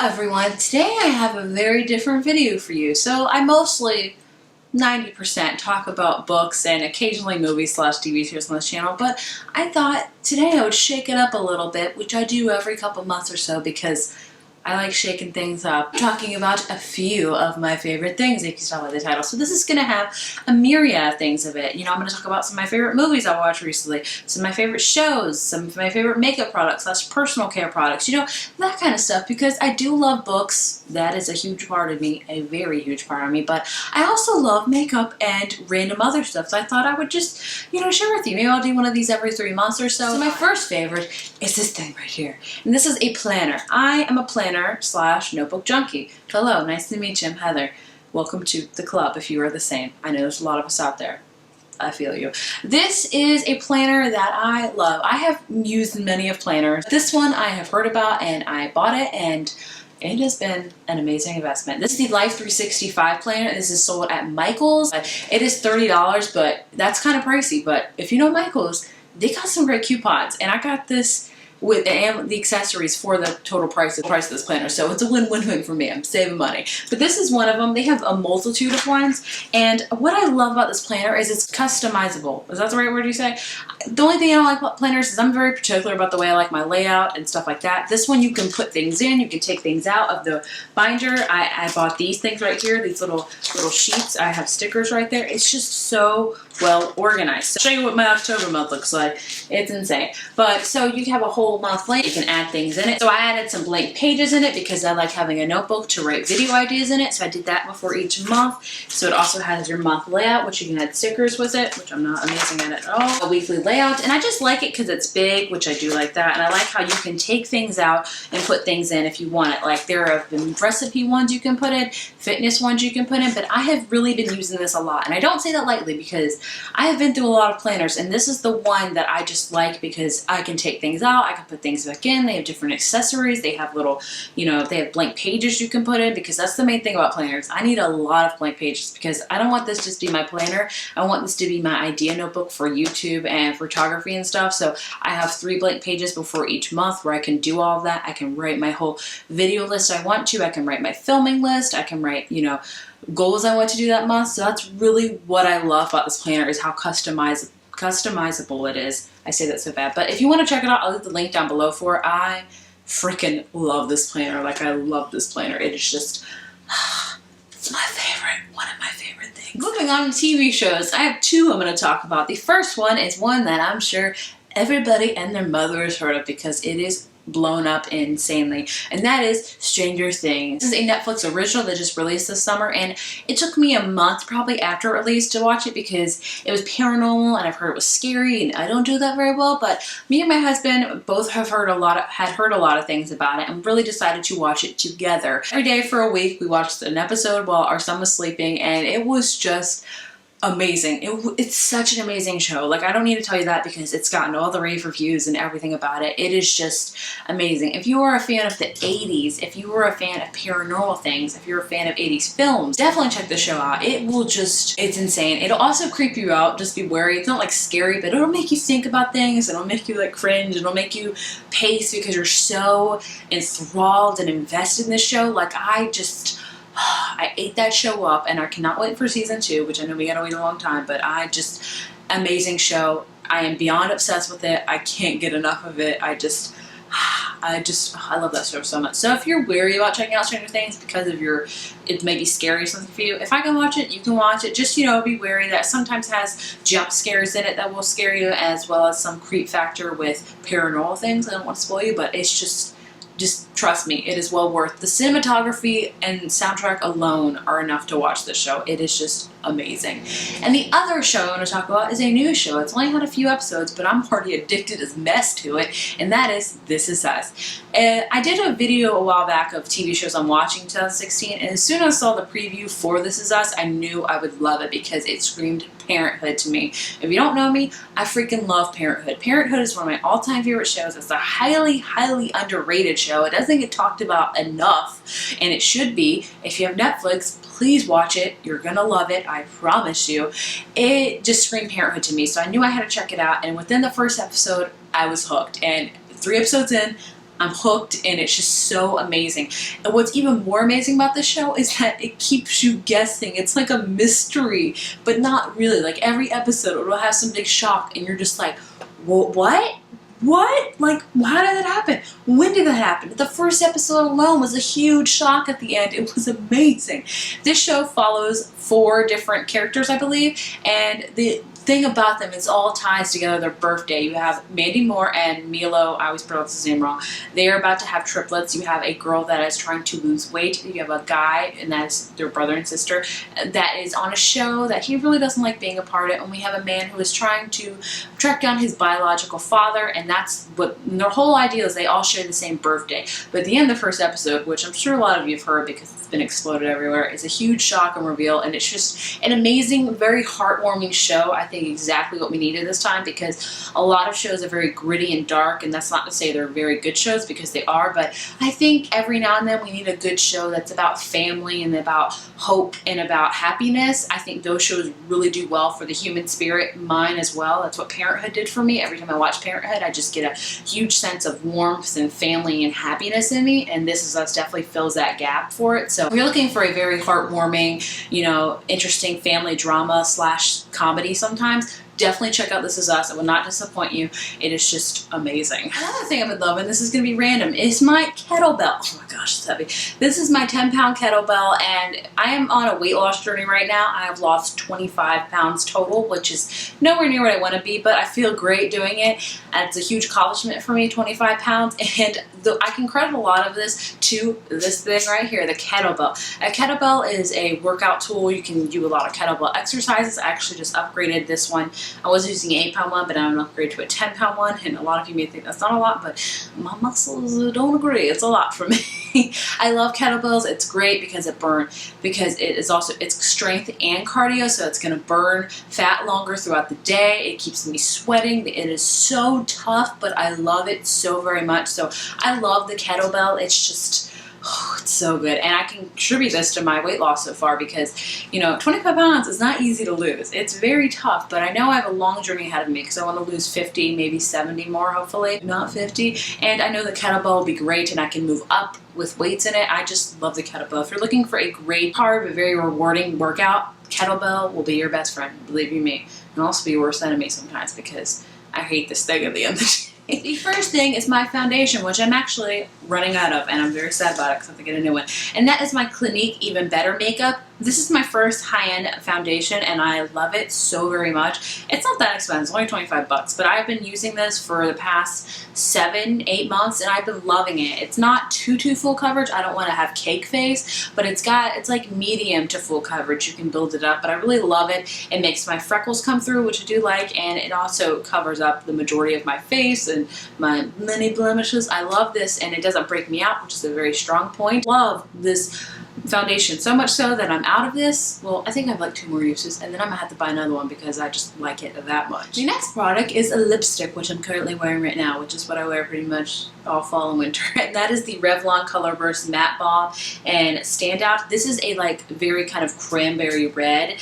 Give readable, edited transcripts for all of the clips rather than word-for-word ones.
everyone, today I have a very different video for you. So I mostly 90% talk about books and occasionally movies / TV shows on this channel, but I thought today I would shake it up a little bit, which I do every couple months or so because I like shaking things up, talking about a few of my favorite things, if you can tell by the title. So this is going to have a myriad of things of it. You know, I'm going to talk about some of my favorite movies I watched recently, some of my favorite shows, some of my favorite makeup products / personal care products, you know, that kind of stuff, because I do love books. That is a huge part of me, a very huge part of me, but I also love makeup and random other stuff, so I thought I would just, you know, share with you. Maybe I'll do one of these every 3 months or so. So my first favorite is this thing right here, and this is a planner. I am a planner / notebook junkie. Hello, nice to meet you. I'm Heather. Welcome to the club if you are the same. I know there's a lot of us out there. I feel you. This is a planner that I love. I have used many of planners. This one I have heard about and I bought it, and it has been an amazing investment. This is the Life 365 planner. This is sold at Michael's. It is $30, but that's kind of pricey. But if you know Michael's, they got some great coupons, and I got this with the accessories for the total price of this planner. So it's a win-win-win for me. I'm saving money. But this is one of them. They have a multitude of ones. And what I love about this planner is it's customizable. Is that the right word you say? The only thing I don't like about planners is I'm very particular about the way I like my layout and stuff like that. This one you can put things in. You can take things out of the binder. I bought these things right here. These little sheets. I have stickers right there. It's just so well organized. So I'll show you what my October month looks like. It's insane. But so you have a whole month length. You can add things in it. So I added some blank pages in it because I like having a notebook to write video ideas in it. So I did that before each month. So it also has your month layout, which you can add stickers with it, which I'm not amazing at all. A weekly layout. And I just like it because it's big, which I do like that. And I like how you can take things out and put things in if you want it. Like there have been recipe ones you can put in, fitness ones you can put in, but I have really been using this a lot. And I don't say that lightly because I have been through a lot of planners, and this is the one that I just like because I can take things out, I can put things back in. They have different accessories. They have little, you know, they have blank pages you can put in, because that's the main thing about planners. I need a lot of blank pages because I don't want this just to be my planner. I want this to be my idea notebook for YouTube and photography and stuff. So I have 3 blank pages before each month where I can do all of that. I can write my whole video list I want to. I can write my filming list. I can write, you know, goals I want to do that month. So that's really what I love about this planner, is how customizable it is. I say that so bad, but if you want to check it out, I'll leave the link down below for it. I freaking love this planner. Like, I love this planner. It is just, it's my favorite, one of my favorite things. Moving on to TV shows, I have 2 I'm going to talk about. The first one is one that I'm sure everybody and their mother has heard of because it is blown up insanely, and that is Stranger Things. This is a Netflix original that just released this summer, and it took me a month probably after it released to watch it because it was paranormal and I've heard it was scary, and I don't do that very well, but me and my husband both had heard a lot of things about it and really decided to watch it together. Every day for a week we watched an episode while our son was sleeping, and it was just amazing. It's such an amazing show. Like, I don't need to tell you that because it's gotten all the rave reviews and everything about it. It is just amazing. If you are a fan of the 80s, if you were a fan of paranormal things, if you're a fan of 80s films, definitely check the show out. It will just, it's insane. It'll also creep you out. Just be wary. It's not like scary, but it'll make you think about things. It'll make you like cringe. It'll make you pace because you're so enthralled and invested in this show. Like, I ate that show up, and I cannot wait for season 2, which I know we gotta wait a long time, but amazing show. I am beyond obsessed with it. I can't get enough of it. I love that show so much. So if you're wary about checking out Stranger Things because of it may be scary or something for you, if I can watch it, you can watch it. Just, you know, be wary that it sometimes has jump scares in it that will scare you, as well as some creep factor with paranormal things. I don't want to spoil you, but it's just trust me, it is well worth. The cinematography and soundtrack alone are enough to watch this show. It is just amazing. And the other show I want to talk about is a new show. It's only had a few episodes, but I'm already addicted as mess to it, and that is This Is Us. I did a video a while back of TV shows I'm watching 2016, and as soon as I saw the preview for This Is Us, I knew I would love it because it screamed parenthood to me. If you don't know me, I freaking love Parenthood. Parenthood is one of my all-time favorite shows. It's a highly, highly underrated show. It doesn't get talked about enough, and it should be. If you have Netflix, please watch it. You're gonna love it, I promise you. It just screamed Parenthood to me, so I knew I had to check it out, and within the first episode, I was hooked. And 3 episodes in, I'm hooked, and it's just so amazing. And what's even more amazing about this show is that it keeps you guessing. It's like a mystery, but not really. Like every episode, it'll have some big shock, and you're just like, what? What? Like, how did that happen? When did that happen? The first episode alone was a huge shock at the end. It was amazing. This show follows 4 different characters, I believe, and the thing about them is all ties together their birthday. You have Mandy Moore and Milo, I always pronounce his name wrong. They are about to have triplets. You have a girl that is trying to lose weight. You have a guy, and that is their brother and sister, that is on a show that he really doesn't like being a part of. And we have a man who is trying to track down his biological father, and that's what their whole idea is. They all share the same birthday. But at the end of the first episode, which I'm sure a lot of you have heard because it's been exploded everywhere, is a huge shock and reveal, and it's just an amazing, very heartwarming show. I think exactly what we needed this time, because a lot of shows are very gritty and dark, and that's not to say they're very good shows, because they are, but I think every now and then we need a good show that's about family and about hope and about happiness. I think those shows really do well for the human spirit, mine as well. That's what Parenthood did for me. Every time I watch Parenthood, I just get a huge sense of warmth and family and happiness in me, and This Is Us definitely fills that gap for it. So if you're looking for a very heartwarming, interesting family drama / comedy sometimes, definitely check out This Is Us. It will not disappoint you. It is just amazing. Another thing I've been loving, this is going to be random, is my kettlebell. Oh my gosh, it's heavy. This is my 10-pound kettlebell, and I am on a weight loss journey right now. I have lost 25 pounds total, which is nowhere near what I want to be, but I feel great doing it. And it's a huge accomplishment for me, 25 pounds, and I can credit a lot of this to this thing right here, the kettlebell. A kettlebell is a workout tool. You can do a lot of kettlebell exercises. I actually just upgraded this one. I was using an 8-pound one, but I'm upgraded to a 10-pound one, and a lot of you may think that's not a lot, but my muscles don't agree. It's a lot for me. I love kettlebells. It's great because it's strength and cardio, so it's going to burn fat longer throughout the day. It keeps me sweating. It is so tough, but I love it so very much. So I love the kettlebell. It's just, it's so good. And I can attribute this to my weight loss so far because, 25 pounds is not easy to lose. It's very tough, but I know I have a long journey ahead of me because I want to lose 50, maybe 70 more, hopefully, not 50. And I know the kettlebell will be great and I can move up with weights in it. I just love the kettlebell. If you're looking for a great, hard, but very rewarding workout, kettlebell will be your best friend, believe you me. And also be your worst enemy sometimes because I hate this thing at the end of the day. The first thing is my foundation, which I'm actually running out of, and I'm very sad about it because I have to get a new one. And that is my Clinique Even Better Makeup. This is my first high-end foundation, and I love it so very much. It's not that expensive, it's only 25 bucks, but I've been using this for the past 7-8 months, and I've been loving it. It's not too full coverage. I don't want to have cake face, but it's like medium to full coverage. You can build it up, but I really love it. It makes my freckles come through, which I do like, and it also covers up the majority of my face and my many blemishes. I love this, and it doesn't break me out, which is a very strong point. Love this foundation so much so that I'm out of this. Well, I think I have like 2 more uses, and then I'm gonna have to buy another one because I just like it that much. The next product is a lipstick, which I'm currently wearing right now, which is what I wear pretty much all fall and winter, and that is the Revlon Color Burst Matte Balm and Standout. This is a very kind of cranberry red,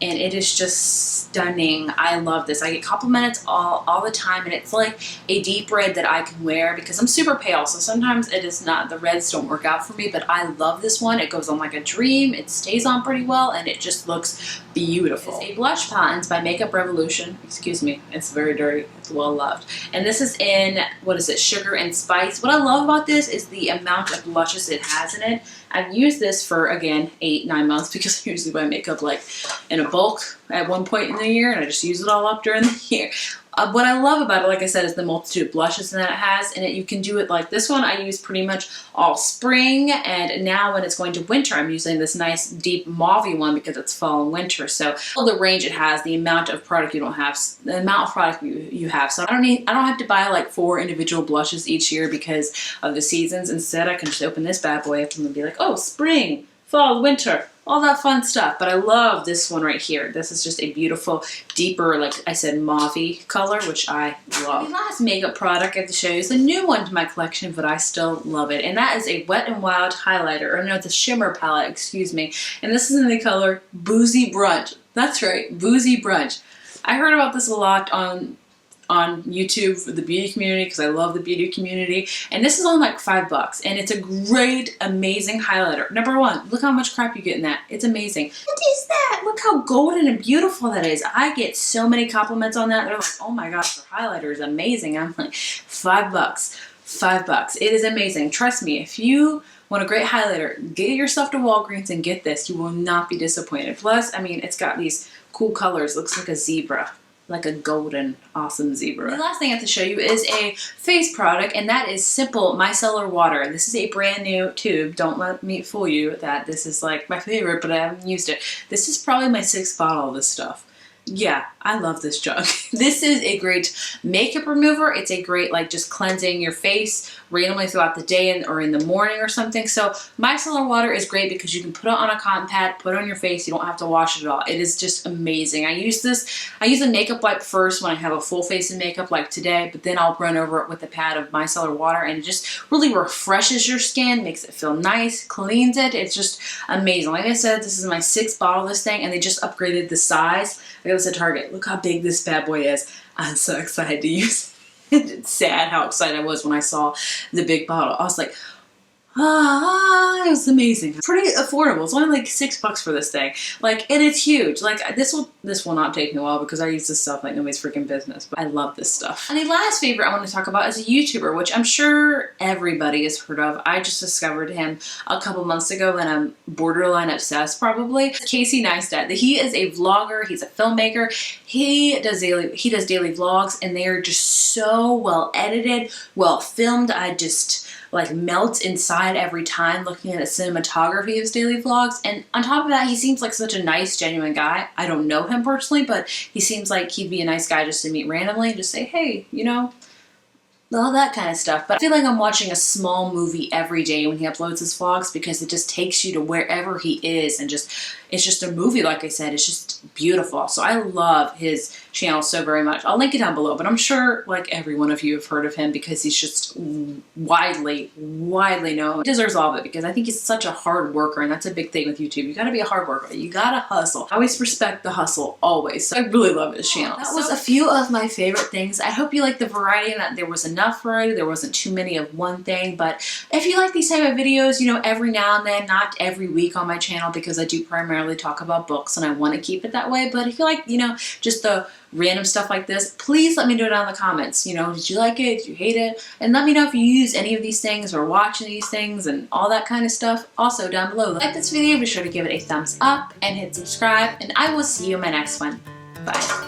and it is just stunning. I love this. I get complimented all the time, and it's like a deep red that I can wear because I'm super pale, so sometimes it is not, the reds don't work out for me, but I love this one. It goes on like a dream. It stays on pretty well, and it just looks beautiful. It's a blush patent by Makeup Revolution. Excuse me, it's very dirty. It's well loved. And this is in, Sugar and Spice. What I love about this is the amount of blushes it has in it. I've used this for, again, 8-9 months because I usually buy makeup in a bulk at one point in the year, and I just use it all up during the year. What I love about it, like I said, is the multitude of blushes that it has, and you can do it like this one. I use pretty much all spring, and now when it's going to winter, I'm using this nice deep mauve one because it's fall and winter. So all the range it has, the amount of product you have. So I don't have to buy like 4 individual blushes each year because of the seasons. Instead, I can just open this bad boy up and be like, oh, spring, fall, winter, all that fun stuff. But I love this one right here. This is just a beautiful, deeper, like I said, mauve color, which I love. The last makeup product I have to show you is a new one to my collection, but I still love it. And that is a Wet n Wild highlighter, or no, it's a shimmer palette, excuse me. And this is in the color Boozy Brunch. That's right, Boozy Brunch. I heard about this a lot on on YouTube for the beauty community because I love the beauty community. And this is only like $5 and it's a great, amazing highlighter. Number one, look how much crap you get in that. It's amazing. What is that? Look how golden and beautiful that is. I get so many compliments on that. They're like, oh my gosh, your highlighter is amazing. I'm like, $5. $5. It is amazing. Trust me, if you want a great highlighter, get yourself to Walgreens and get this. You will not be disappointed. Plus, I mean, it's got these cool colors. Looks like a zebra. Like a golden, awesome zebra. The last thing I have to show you is a face product, and that is Simple Micellar Water. This is a brand new tube. Don't let me fool you that this is like my favorite, but I haven't used it. This is probably my 6th bottle of this stuff. Yeah, I love this jug. This is a great makeup remover. It's a great, like, just cleansing your face randomly throughout the day or in the morning or something. So micellar water is great because you can put it on a cotton pad, put it on your face. You don't have to wash it at all. It is just amazing. I use a makeup wipe first when I have a full face of makeup like today, but then I'll run over it with a pad of micellar water, and it just really refreshes your skin, makes it feel nice, cleans it. It's just amazing. Like I said, this is my 6th bottle of this thing, and they just upgraded the size. I got this at Target. Look how big this bad boy is. I'm so excited to use it. It's sad how excited I was when I saw the big bottle. I was like, it was amazing. Pretty affordable. It's only like $6 for this thing. Like, and it's huge. Like, this will not take me a while because I use this stuff like nobody's freaking business. But I love this stuff. And the last favorite I want to talk about is a YouTuber, which I'm sure everybody has heard of. I just discovered him a couple months ago and I'm borderline obsessed probably. Casey Neistat. He is a vlogger. He's a filmmaker. He does daily vlogs, and they are just so well edited, well filmed. I just like melt inside every time looking at the cinematography of his daily vlogs. And on top of that, he seems like such a nice, genuine guy. I don't know him personally, but he seems like he'd be a nice guy just to meet randomly and just say, hey, you know, all that kind of stuff. But I feel like I'm watching a small movie every day when he uploads his vlogs because it just takes you to wherever he is, and it's just a movie. Like I said, it's just beautiful. So I love his channel so very much. I'll link it down below, but I'm sure like every one of you have heard of him because he's just widely known. He deserves all of it because I think he's such a hard worker, and that's a big thing with YouTube. You gotta be a hard worker. You gotta hustle. I always respect the hustle, always. So I really love his channel. That was a few of my favorite things. I hope you like the variety and that there was enough variety. There wasn't too many of one thing, but if you like these type of videos, you know, every now and then, not every week on my channel because I do primarily talk about books and I want to keep it that way, but if you like, you know, just the random stuff like this, please let me know down in the comments. You know, did you like it? Did you hate it? And let me know if you use any of these things or watch these things and all that kind of stuff. Also down below, like this video, be sure to give it a thumbs up and hit subscribe, and I will see you in my next one. Bye.